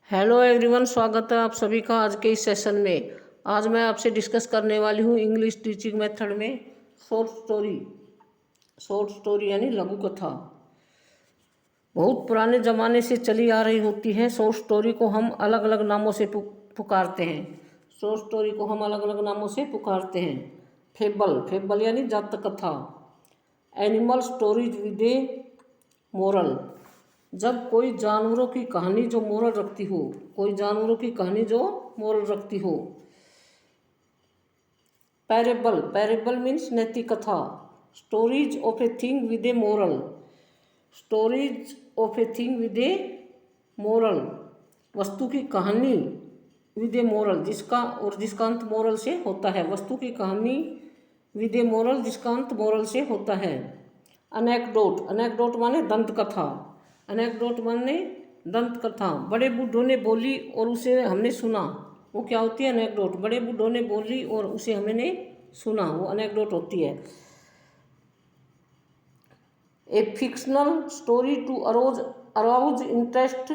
Hello everyone, स्वागत है आप सभी का आज के इस सेशन में। आज मैं आपसे डिस्कस करने वाली हूँ इंग्लिश टीचिंग मेथड में शॉर्ट स्टोरी यानी लघु कथा। बहुत पुराने ज़माने से चली आ रही होती है। शॉर्ट स्टोरी को हम अलग अलग नामों से पुकारते हैं। फेबल यानी जातक कथा। Animal stories with A moral, जब कोई जानवरों की कहानी जो मोरल रखती हो। पैरेबल मीन्स नैतिक कथा। Stories of a thing with A moral, वस्तु की कहानी विद ए मोरल, जिसका अंत मोरल से होता है। वस्तु की कहानी विद ए मोरल, जिसका अंत मोरल से होता है। अनेक्डोट माने दंत कथा। बड़े बूढ़ों ने बोली और उसे हमने सुना, वो क्या होती है? अनेक्डोट। बड़े बूढ़ों ने बोली और उसे हमने सुना, वो अनेक्डोट होती है। A fictional story to arouse interest,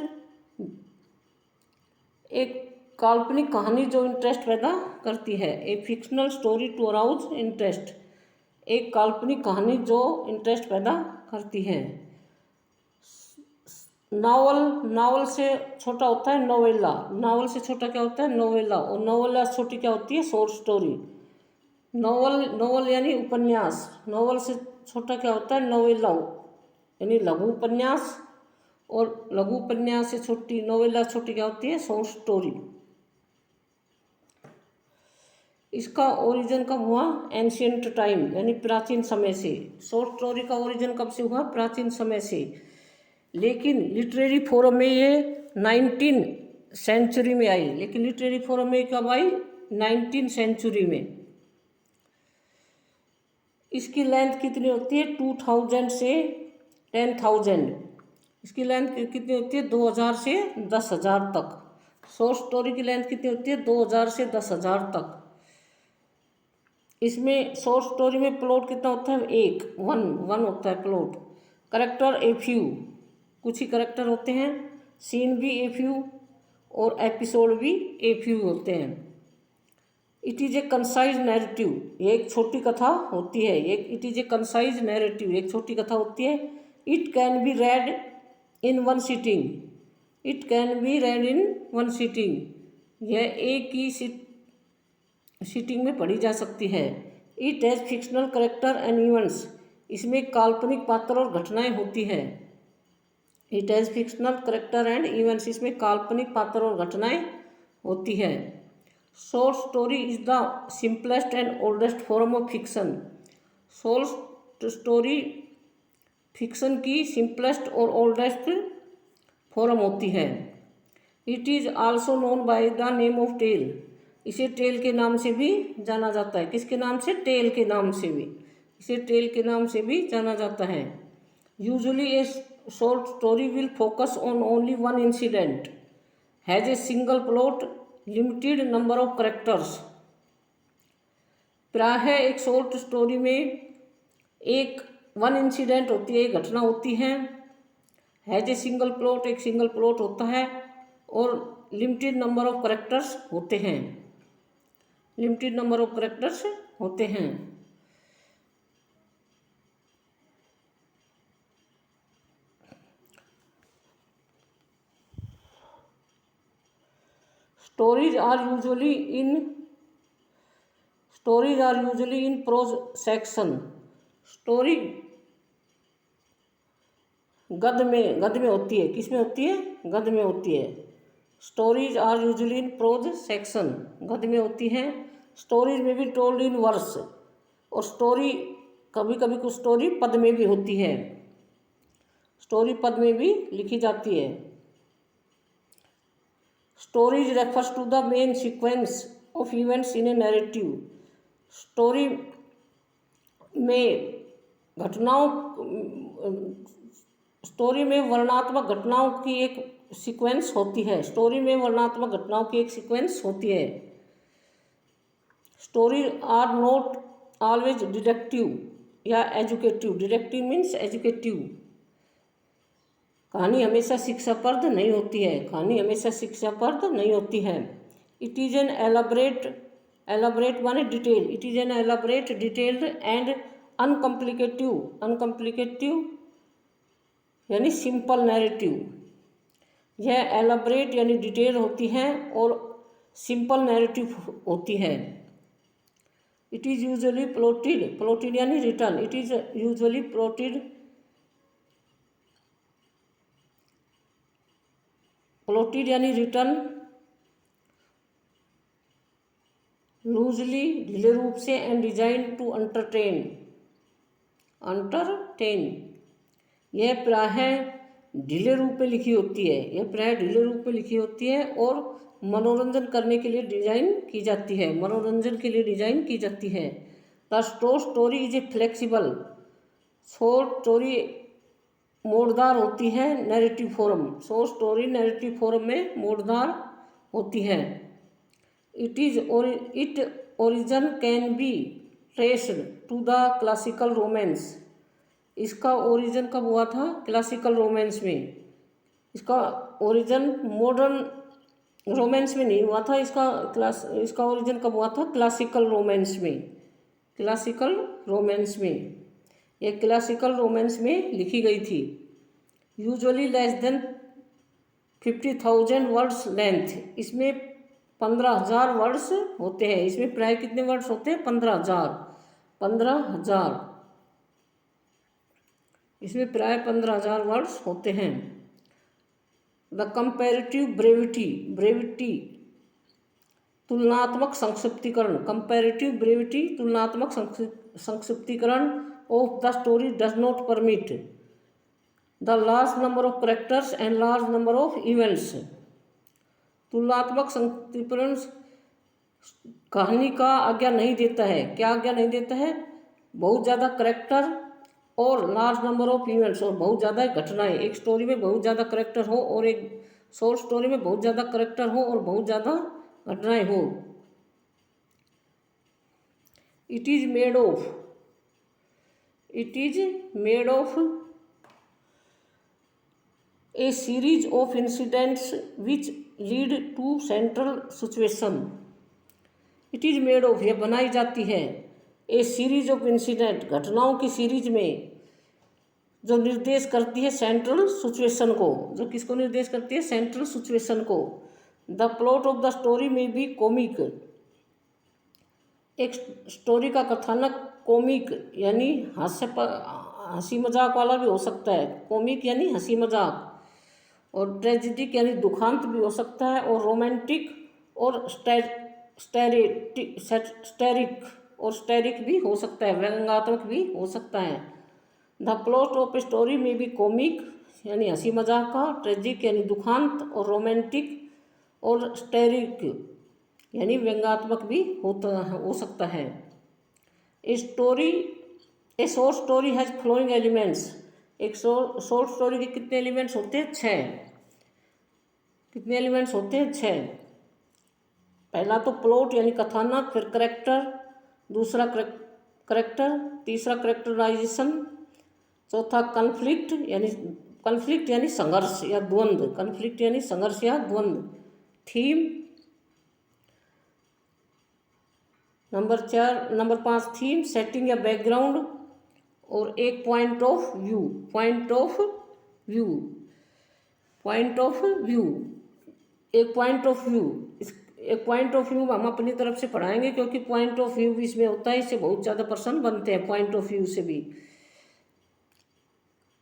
एक काल्पनिक कहानी जो इंटरेस्ट पैदा करती है। A fictional story to arouse interest, एक काल्पनिक कहानी जो इंटरेस्ट पैदा करती है। नावल से छोटा होता है नोवेला। नावल से छोटा क्या होता है? नोवेला। और नोवेला से छोटी क्या होती है? Short story. नोवेल यानी उपन्यास। नोवेल से छोटा क्या होता है? नोवेला यानी लघु उपन्यास। और लघु उपन्यास से छोटी नोवेला छोटी क्या होती है? Short story. इसका ओरिजिन कब हुआ? एंशियंट टाइम यानी प्राचीन समय से। शॉर्ट स्टोरी का ओरिजिन कब से हुआ? प्राचीन समय से। लेकिन लिटरेरी फोरम में ये 19 सेंचुरी में आई। कब आई? 19 सेंचुरी में। इसकी लेंथ कितनी होती है? 2000 से 10,000। इसकी लेंथ कितनी होती है? 2000 से 10,000 तक। शॉर्ट स्टोरी की लेंथ कितनी होती है? 2000 से 10,000 तक। इसमें शॉर्ट स्टोरी में प्लॉट कितना होता है? वन होता है प्लॉट। करेक्टर ए फ्यू, कुछ ही करेक्टर होते हैं। सीन भी ए फ्यू और एपिसोड भी ए फ्यू होते हैं। It is a concise narrative, ये एक छोटी कथा होती है। It is a concise narrative, एक छोटी कथा होती है। It can be red in one sitting, यह एक ही सिटिंग में पढ़ी जा सकती है। It has fictional character and events, इसमें काल्पनिक पात्र और घटनाएं होती है। It has fictional character and events, इसमें काल्पनिक पात्र और घटनाएं होती है। Short story is the simplest and oldest form of fiction. Short story fiction की सिंपलेस्ट और ओल्डेस्ट फॉर्म होती है। It is also known by the name of tale, इसे टेल के नाम से भी जाना जाता है। किसके नाम से? टेल के नाम से भी। इसे टेल के नाम से भी जाना जाता है। Usually A short story will focus on only one incident, has a single plot, limited number of characters. प्रायः एक शॉर्ट स्टोरी में वन इंसिडेंट होती है, एक घटना होती है। हैज ए सिंगल प्लॉट, एक सिंगल प्लॉट होता है। और लिमिटेड नंबर ऑफ करेक्टर्स होते हैं। Stories are usually in prose section. Story गद्य में होती है। किस में होती है? गद्य में होती है। Stories are usually in prose section, गद्य में होती हैं। Stories may be told in verse, और स्टोरी कभी कभी कुछ स्टोरी पद में भी होती है। स्टोरी पद में भी लिखी जाती है। Stories refers to the main sequence of events in A narrative. Story में वर्णनात्मक घटनाओं की एक सीक्वेंस होती है। Story are not always deductive या एजुकेटिव। Deductive means educative. कहानी हमेशा शिक्षाप्रद नहीं होती है, कहानी हमेशा शिक्षाप्रद नहीं होती है। इट इज़ एन एलाबरेट माने detail, it is an elaborate detailed and uncomplicative यानी सिंपल नैरेटिव। यह एलाबरेट यानी डिटेल होती है और सिंपल नैरेटिव होती है। इट इज़ यूजुअली प्लॉटेड यानी return, it is usually plotted यानी रिटर्न लूजली ढीले रूप से एंड डिजाइन टू अंटरटेन। यह प्रायः ढीले रूप में लिखी होती है, यह प्रायः ढीले रूप में लिखी होती है और मनोरंजन करने के लिए डिजाइन की जाती है, मनोरंजन के लिए डिजाइन की जाती है। The story is a flexible, short story मोड़दार होती है narrative form, short story narrative form में मोड़दार होती है। It origin can be traced to the classical romance. इसका ओरिजिन कब हुआ था? क्लासिकल रोमांस में। इसका ओरिजिन मॉडर्न रोमांस में नहीं हुआ था, इसका ओरिजिन कब हुआ था? क्लासिकल रोमांस में, क्लासिकल रोमांस में। यह क्लासिकल रोमांस में लिखी गई थी। Usually less than 50,000 words length, इसमें 15,000 वर्ड्स होते हैं। इसमें प्राय कितने वर्ड्स होते हैं? 15,000। इसमें प्राय 15,000 वर्ड्स होते हैं। द कंपैरेटिव ब्रेविटी तुलनात्मक संक्षिप्तीकरण, कंपैरेटिव ब्रेविटी तुलनात्मक संक्षिप्तीकरण of the story does not permit the large number of characters and large number of events. तुलनात्मक संक्षिप्तीकरण कहानी का आज्ञा नहीं देता है। क्या आज्ञा नहीं देता है? बहुत ज़्यादा कैरेक्टर और लार्ज नंबर ऑफ इवेंट्स, और बहुत ज़्यादा घटनाएं। एक स्टोरी में बहुत ज़्यादा कैरेक्टर हो और एक शॉर्ट स्टोरी में बहुत ज़्यादा कैरेक्टर हो और बहुत ज़्यादा घटनाएं हो। It is made of a series of incidents which lead to central situation. It is made of, यह बनाई जाती है, ए सीरीज ऑफ इंसिडेंट, घटनाओं की सीरीज में, जो निर्देश करती है सेंट्रल सिचुएशन को। जो किसको निर्देश करती है? सेंट्रल सिचुएशन को। The plot of the story में बी कॉमिक, एक स्टोरी का कथानक कॉमिक यानी हंसी मजाक वाला भी हो सकता है। कॉमिक यानी हंसी मजाक, और ट्रेजिडिक यानी दुखांत भी हो सकता है, और रोमांटिक और स्टैरिक भी हो सकता है, व्यंग्यात्मक भी हो सकता है। The plot of a story में भी कॉमिक यानी हंसी मजाक का, ट्रेजिक यानी दुखांत, और रोमांटिक और स्टैरिक यानी व्यंग्यात्मक भी हो सकता है। A short story has flowing elements. एक शॉर्ट स्टोरी के कितने एलिमेंट्स होते हैं? 6। कितने एलिमेंट्स होते हैं? 6। पहला तो प्लॉट यानी कथानक, फिर करेक्टर, दूसरा करेक्टर, तीसरा करेक्टराइजेशन, चौथा कन्फ्लिक्ट यानी संघर्ष या द्वंद्व, कन्फ्लिक्ट यानी संघर्ष या द्वंद्व, थीम। नंबर 5 थीम, सेटिंग या बैकग्राउंड, और एक पॉइंट ऑफ व्यू। एक पॉइंट ऑफ व्यू हम अपनी तरफ से पढ़ाएंगे, क्योंकि पॉइंट ऑफ व्यू भी इसमें होता है, इससे बहुत ज़्यादा प्रश्न बनते हैं पॉइंट ऑफ व्यू से भी।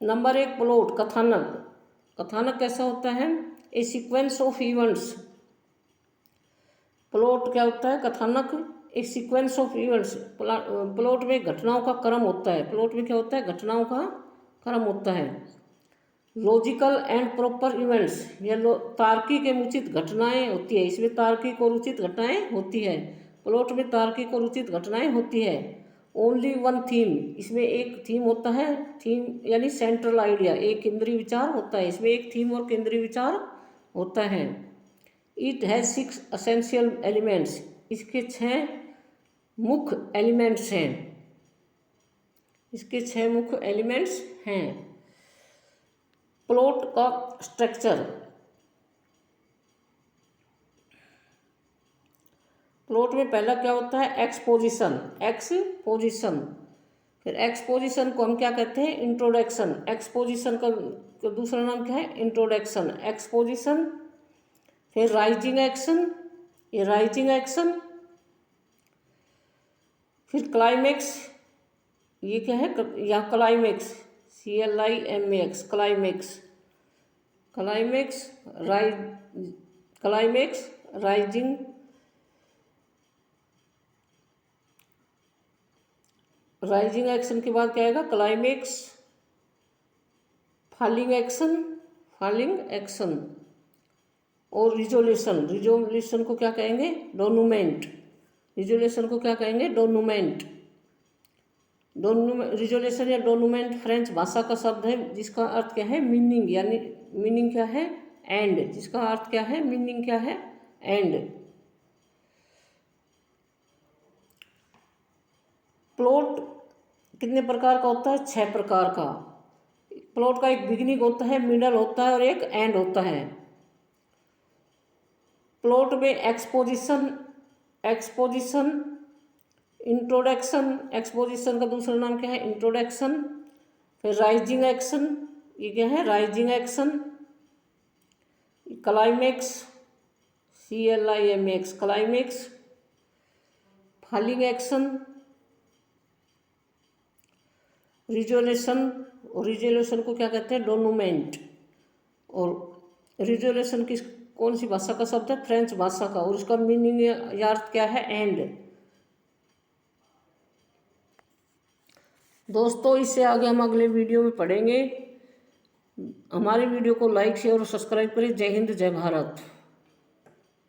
नंबर 1 प्लॉट, कथानक कैसा होता है? ए सीक्वेंस ऑफ इवेंट्स। प्लॉट क्या होता है? कथानक एक सीक्वेंस ऑफ इवेंट्स। प्लॉट में घटनाओं का क्रम होता है। प्लॉट में क्या होता है? घटनाओं का क्रम होता है। लॉजिकल एंड प्रॉपर इवेंट्स, यह तार्किक एवं उचित घटनाएं होती है। इसमें तार्किक और उचित घटनाएं होती है। प्लॉट में तार्किक और उचित घटनाएं होती है। ओनली वन थीम, इसमें एक थीम होता है। थीम यानी सेंट्रल आइडिया, एक केंद्रीय विचार होता है। इसमें एक थीम और केंद्रीय विचार होता है। इट हैज़ 6 असेंशियल एलिमेंट्स, इसके 6 मुख्य एलिमेंट्स हैं। इसके 6 मुख्य एलिमेंट्स हैं। प्लॉट का स्ट्रक्चर। प्लॉट में पहला क्या होता है? एक्सपोजिशन। एक्सपोजिशन। फिर एक्सपोजिशन को हम क्या कहते हैं? इंट्रोडक्शन। एक्सपोजिशन का दूसरा नाम क्या है? इंट्रोडक्शन। एक्सपोजिशन। फिर राइजिंग एक्शन, ये राइजिंग एक्शन। फिर क्लाइमेक्स, ये क्या है? या climax, CLIMAX, climax. Climax, climax, rising, rising action के बाद क्या आएगा? Climax, falling action, falling action और रिजोल्यूशन। रिजोल्यूशन को क्या कहेंगे? डोनूमेंट। रिजोल्यूशन को क्या कहेंगे? डोनूमेंट। रिजोल्यूशन या डोनूमेंट फ्रेंच भाषा का शब्द है जिसका अर्थ क्या है? मीनिंग, यानी मीनिंग क्या है? एंड। जिसका अर्थ क्या है? मीनिंग क्या है? एंड। प्लॉट कितने प्रकार का होता है? 6 प्रकार का। प्लॉट का एक बिगिनिंग होता है, मिडल होता है और एक एंड होता है। प्लॉट में एक्सपोजिशन, एक्सपोजिशन, इंट्रोडक्शन। एक्सपोजिशन का दूसरा नाम क्या है? इंट्रोडक्शन। फिर राइजिंग एक्शन, ये क्या है? Rising action. Climax, CLIMAX, climax. Falling action, resolution. और रिजोल्यूशन को क्या कहते हैं? डोनूमेंट। और रिजोल्यूशन किस कौन सी भाषा का शब्द है? फ्रेंच भाषा का। और उसका मीनिंग या अर्थ क्या है? एंड। दोस्तों, इससे आगे हम अगले वीडियो में पढ़ेंगे। हमारे वीडियो को लाइक शेयर और सब्सक्राइब करें। जय हिंद, जय भारत।